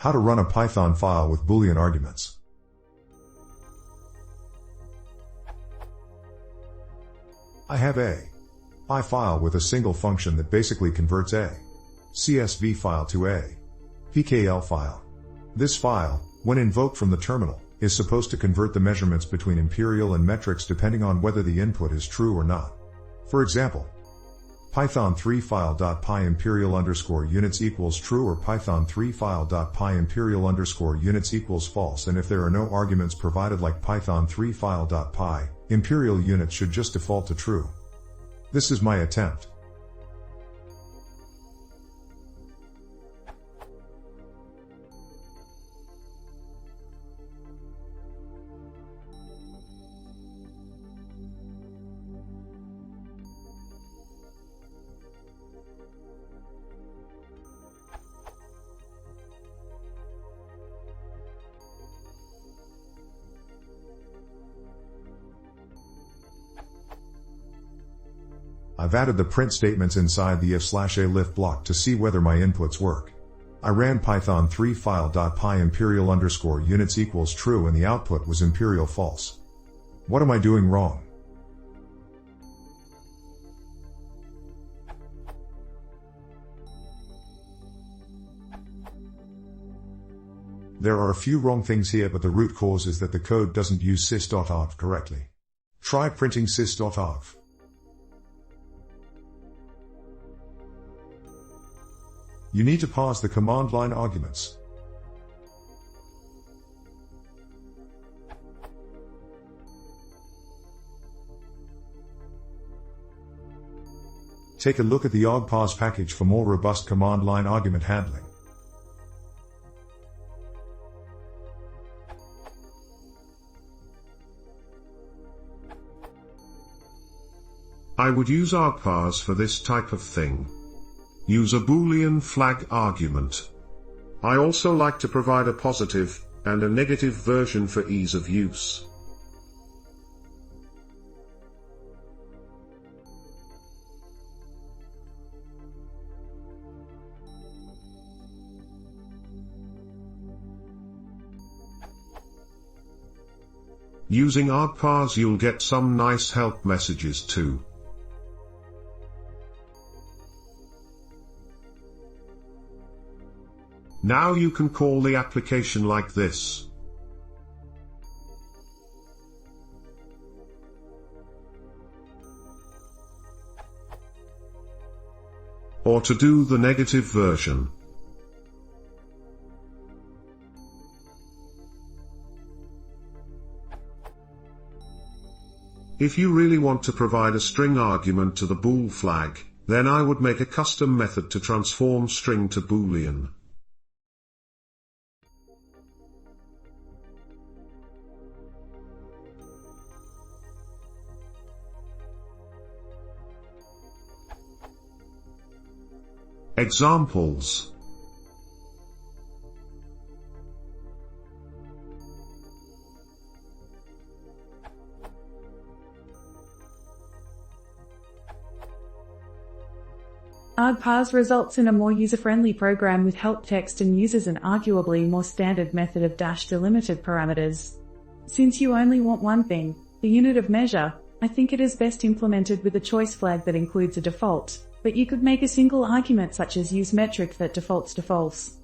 How to run a Python file with boolean arguments. I have a py file with a single function that basically converts a CSV file to a pkl file. This file, when invoked from the terminal, is supposed to convert the measurements between imperial and metrics depending on whether the input is true or not. For example, python3 file.py imperial underscore units equals true or python3 file.py imperial underscore units equals false, and if there are no arguments provided like python3 file.py, imperial units should just default to true. This is my attempt. I've added the print statements inside the if/elif block to see whether my inputs work. I ran python3 file.py imperial underscore units equals true and the output was imperial false. What am I doing wrong? There are a few wrong things here, but the root cause is that the code doesn't use sys.argv correctly. Try printing sys.argv. You need to pause the command line arguments. Take a look at the argpause package for more robust command line argument handling. I would use argpause for this type of thing. Use a boolean flag argument. I also like to provide a positive and a negative version for ease of use. Using argpause you'll get some nice help messages too. Now you can call the application like this. Or to do the negative version. If you really want to provide a string argument to the bool flag, then I would make a custom method to transform string to boolean. Examples. Argpause results in a more user-friendly program with help text and uses an arguably more standard method of delimited parameters. Since you only want one thing, the unit of measure, I think it is best implemented with a choice flag that includes a default, but you could make a single argument such as use metric that defaults to false.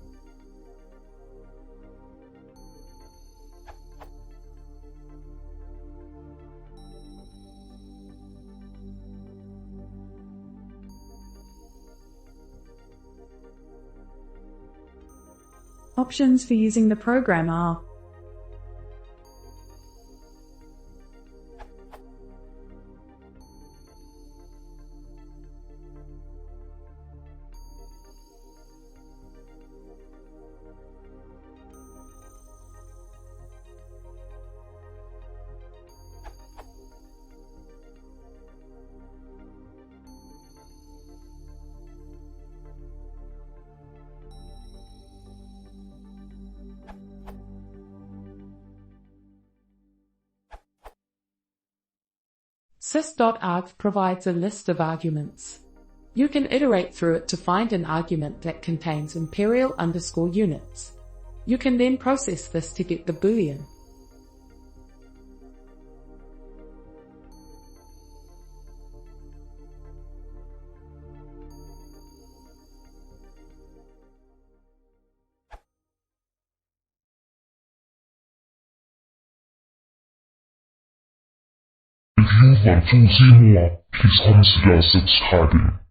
Options for using the program are: sys.argv provides a list of arguments. You can iterate through it to find an argument that contains imperial underscore units. You can then process this to get the boolean. If you want to see more, please consider subscribing.